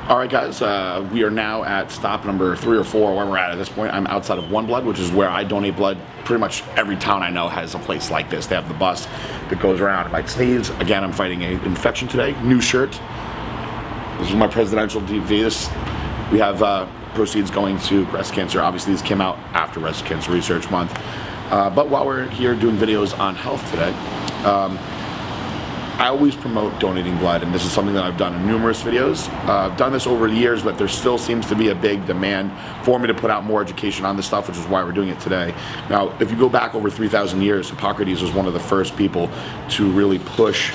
All right, guys, we are now at stop number 3 or 4, where we're at this point. I'm outside of One Blood, which is where I donate blood. Pretty much every town I know has a place like this. They have the bus that goes around. If I sneeze, again, I'm fighting an infection today. New shirt. This is my presidential DV. We have proceeds going to breast cancer. Obviously, this came out after Breast Cancer Research Month. But while we're here doing videos on health today, I always promote donating blood, and this is something that I've done in numerous videos. I've done this over the years, but there still seems to be a big demand for me to put out more education on this stuff, which is why we're doing it today. Now, if you go back over 3,000 years, Hippocrates was one of the first people to really push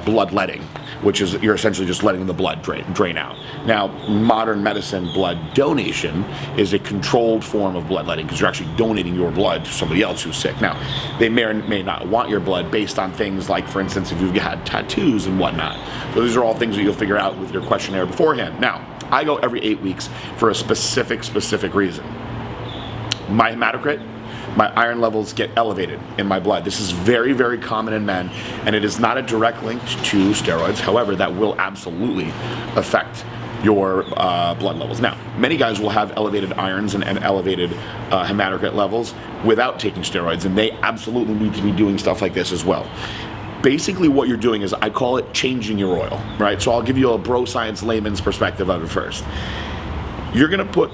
bloodletting, which is you're essentially just letting the blood drain out. Now, modern medicine blood donation is a controlled form of bloodletting because you're actually donating your blood to somebody else who's sick. Now, they may or may not want your blood based on things like, for instance, if you've had tattoos and whatnot. So these are all things that you'll figure out with your questionnaire beforehand. Now, I go every 8 weeks for a specific reason. My hematocrit, my iron levels get elevated in my blood. This is very, very common in men, and it is not a direct link to steroids. However, that will absolutely affect your blood levels. Now, many guys will have elevated irons and elevated hematocrit levels without taking steroids, and they absolutely need to be doing stuff like this as well. Basically, what you're doing is, I call it changing your oil, right? So I'll give you a bro science layman's perspective of it first. You're gonna put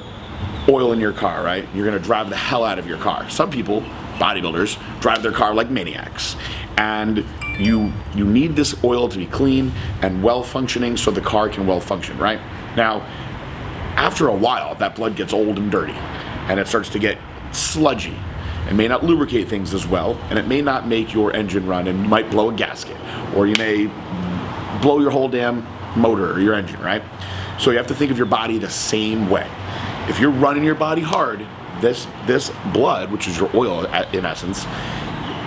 oil in your car, right? You're gonna drive the hell out of your car. Some people, bodybuilders, drive their car like maniacs. And you need this oil to be clean and well functioning so the car can well function, right? Now, after a while, that blood gets old and dirty and it starts to get sludgy. It may not lubricate things as well, and it may not make your engine run, and you might blow a gasket, or you may blow your whole damn motor or your engine, right? So you have to think of your body the same way. If you're running your body hard, this blood, which is your oil in essence,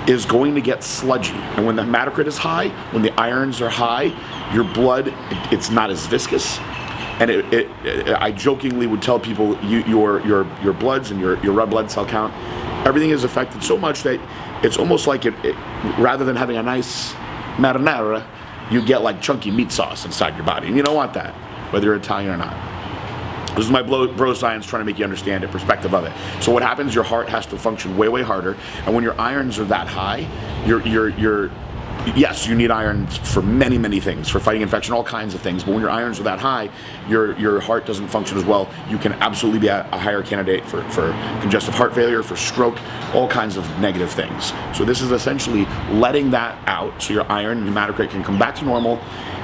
is going to get sludgy. And when the hematocrit is high, when the irons are high, your blood, it's not as viscous. And I jokingly would tell people your bloods and your red blood cell count, everything is affected so much that it's almost like rather than having a nice marinara, you get like chunky meat sauce inside your body. And you don't want that, whether you're Italian or not. This is my bro science trying to make you understand the perspective of it. So what happens, your heart has to function way harder, and when your irons are that high, yes, you need iron for many things, for fighting infection, all kinds of things, but when your irons are that high, your heart doesn't function as well. You can absolutely be a higher candidate for congestive heart failure, for stroke, all kinds of negative things. So this is essentially letting that out so your iron and hematocrit can come back to normal,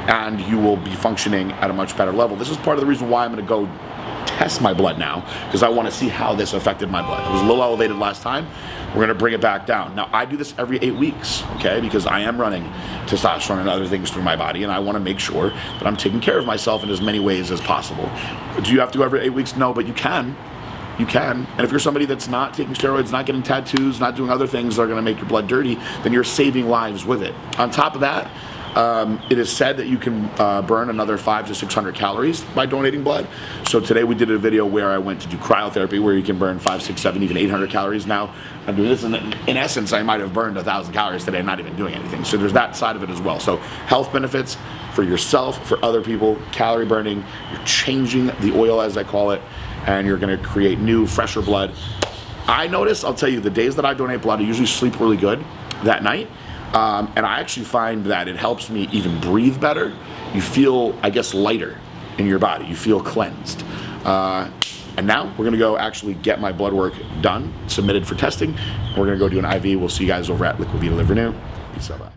and you will be functioning at a much better level. This is part of the reason why I'm going to go test my blood now, because I want to see how this affected my blood. It was a little elevated last time. We're going to bring it back down. Now, I do this every 8 weeks, okay, because I am running testosterone and other things through my body, and I want to make sure that I'm taking care of myself in as many ways as possible. Do you have to go every 8 weeks? No, but you can. You can. And if you're somebody that's not taking steroids, not getting tattoos, not doing other things that are going to make your blood dirty, then you're saving lives with it. On top of that, it is said that you can burn another 500 to 600 calories by donating blood. So today we did a video where I went to do cryotherapy, where you can burn 500, 600, 700, even 800 calories. Now I'm doing this, and in essence, I might have burned 1,000 calories today, not even doing anything. So there's that side of it as well. So health benefits for yourself, for other people, calorie burning. You're changing the oil, as I call it, and you're going to create new, fresher blood. I notice, I'll tell you, the days that I donate blood, I usually sleep really good that night. And I actually find that it helps me even breathe better. You feel, I guess, lighter in your body. You feel cleansed. And now we're going to go actually get my blood work done, submitted for testing. We're going to go do an IV. We'll see you guys over at Liquid Vita Live Renew. Peace out. Bye.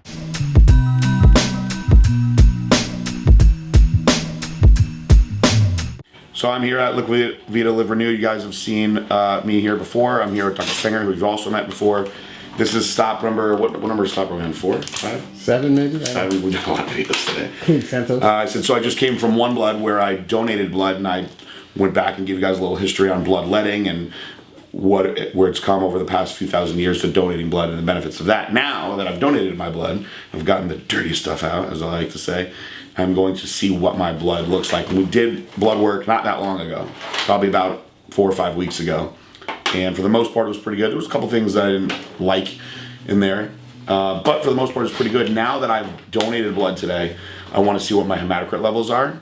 So I'm here at Liquid Vita Live Renew. You guys have seen me here before. I'm here with Dr. Singer, who you've also met before. This is stop number, what number is stop are we on? 4? 5? 7 maybe? We don't want to do this today. I said, so I just came from One Blood where I donated blood, and I went back and gave you guys a little history on bloodletting and where it's come over the past few thousand years to donating blood and the benefits of that. Now that I've donated my blood, I've gotten the dirty stuff out, as I like to say. I'm going to see what my blood looks like. And we did blood work not that long ago, probably about 4 or 5 weeks ago. And for the most part, it was pretty good. There was a couple things that I didn't like in there. But for the most part, it's pretty good. Now that I've donated blood today, I want to see what my hematocrit levels are.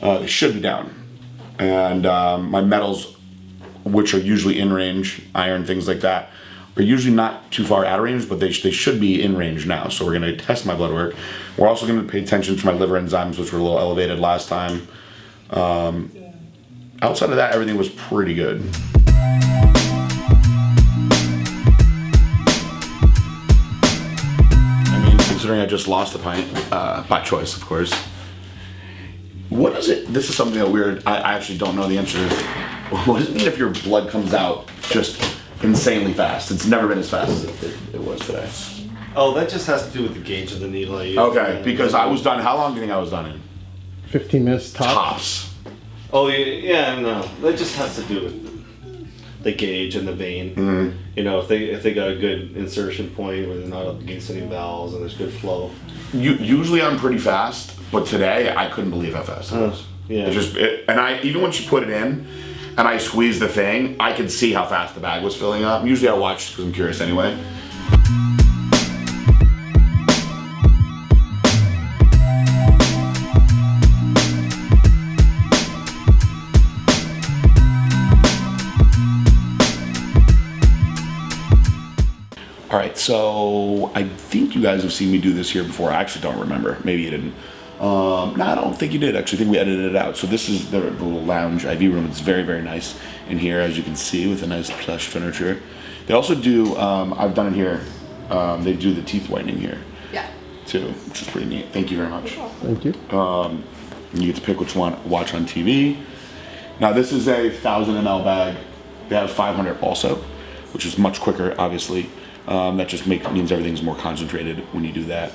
They should be down. And my metals, which are usually in range, iron, things like that, are usually not too far out of range, but they should be in range now. So we're going to test my blood work. We're also going to pay attention to my liver enzymes, which were a little elevated last time. Outside of that, everything was pretty good. I mean, considering I just lost a pint, by choice, of course. What is it? This is something that weird. I actually don't know the answer to this. What does it mean if your blood comes out just insanely fast? It's never been as fast as it was today. Oh, that just has to do with the gauge of the needle I use. Okay, because I was done. How long do you think I was done in? 15 minutes tops. Oh, yeah, no. That just has to do with the gauge and the vein. Mm-hmm. You know, if they got a good insertion point where they're not up against any valves and there's good flow. Usually I'm pretty fast, but today I couldn't believe how fast it was. Yeah. Even when she put it in and I squeezed the thing, I could see how fast the bag was filling up. Usually I watch because I'm curious anyway. All right, so I think you guys have seen me do this here before. I actually don't remember. Maybe you didn't. No, I don't think you did. Actually, I think we edited it out. So this is the little lounge IV room. It's very, very nice in here, as you can see, with a nice plush furniture. They also do, I've done it here, they do the teeth whitening here. Yeah. Too, which is pretty neat. Thank you very much. Thank you. You get to pick which one to watch on TV. Now this is a 1,000 ml bag. They have 500 also, which is much quicker, obviously. That just means everything's more concentrated when you do that.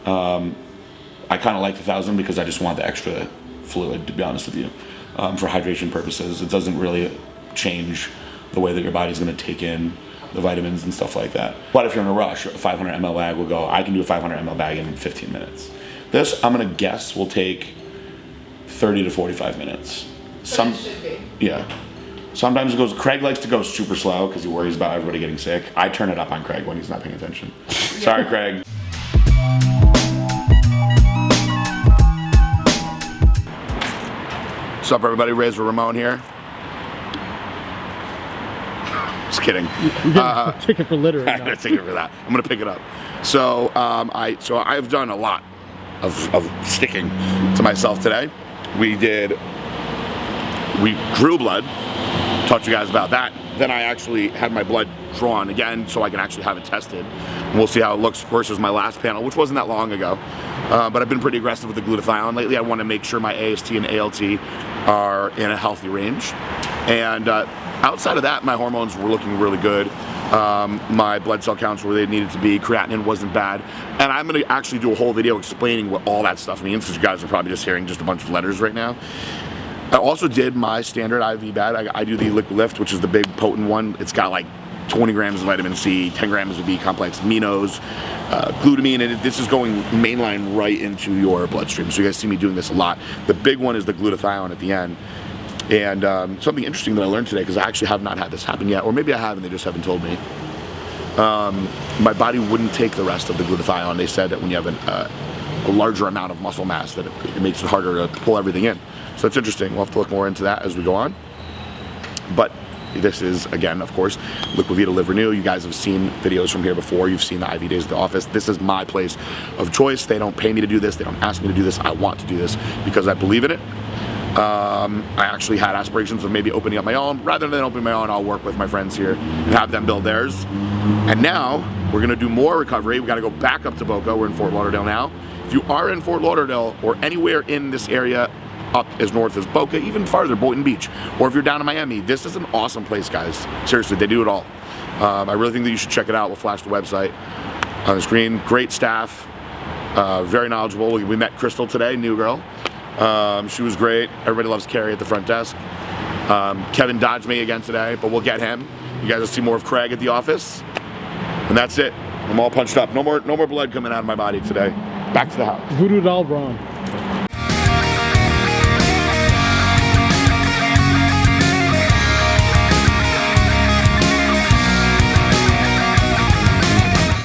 I kind of like the 1,000 because I just want the extra fluid, to be honest with you, for hydration purposes. It doesn't really change the way that your body's going to take in the vitamins and stuff like that. But if you're in a rush, a 500 ml bag will go. I can do a 500 ml bag in 15 minutes. This, I'm going to guess, will take 30 to 45 minutes. It should be. Yeah. Sometimes it goes. Craig likes to go super slow because he worries about everybody getting sick. I turn it up on Craig when he's not paying attention. Sorry, Craig. What's up, everybody? Razor Ramon here. Just kidding. You're getting a ticket for littering. I'm gonna take it for that. I'm gonna pick it up. So I've done a lot of sticking to myself today. We drew blood. Talked to you guys about that. Then I actually had my blood drawn again so I can actually have it tested. And we'll see how it looks versus my last panel, which wasn't that long ago. But I've been pretty aggressive with the glutathione lately. I want to make sure my AST and ALT are in a healthy range. And outside of that, my hormones were looking really good. My blood cell counts were where they needed to be. Creatinine wasn't bad. And I'm going to actually do a whole video explaining what all that stuff means, because you guys are probably just hearing just a bunch of letters right now. I also did my standard IV bag. I do the liquid lift, which is the big potent one. It's got like 20 grams of vitamin C, 10 grams of B complex aminos, glutamine, and this is going mainline right into your bloodstream. So you guys see me doing this a lot. The big one is the glutathione at the end. And something interesting that I learned today, because I actually have not had this happen yet, or maybe I have and they just haven't told me. My body wouldn't take the rest of the glutathione. They said that when you have a larger amount of muscle mass, that it makes it harder to pull everything in. So it's interesting. We'll have to look more into that as we go on. But this is, again, of course, Liquivita Live Renew. You guys have seen videos from here before. You've seen the IV days at the office. This is my place of choice. They don't pay me to do this. They don't ask me to do this. I want to do this because I believe in it. I actually had aspirations of maybe opening up my own. Rather than opening my own, I'll work with my friends here and have them build theirs. And now we're going to do more recovery. We got to go back up to Boca. We're in Fort Lauderdale now. If you are in Fort Lauderdale or anywhere in this area, up as north as Boca, even farther, Boynton Beach, or if you're down in Miami, this is an awesome place, guys. Seriously, they do it all. I really think that you should check it out. We'll flash the website on the screen. Great staff, very knowledgeable. We met Crystal today, new girl. She was great. Everybody loves Carrie at the front desk. Kevin dodged me again today, but we'll get him. You guys will see more of Craig at the office. And that's it. I'm all punched up. No more blood coming out of my body today. Back to the house. Voodoo doll Braun.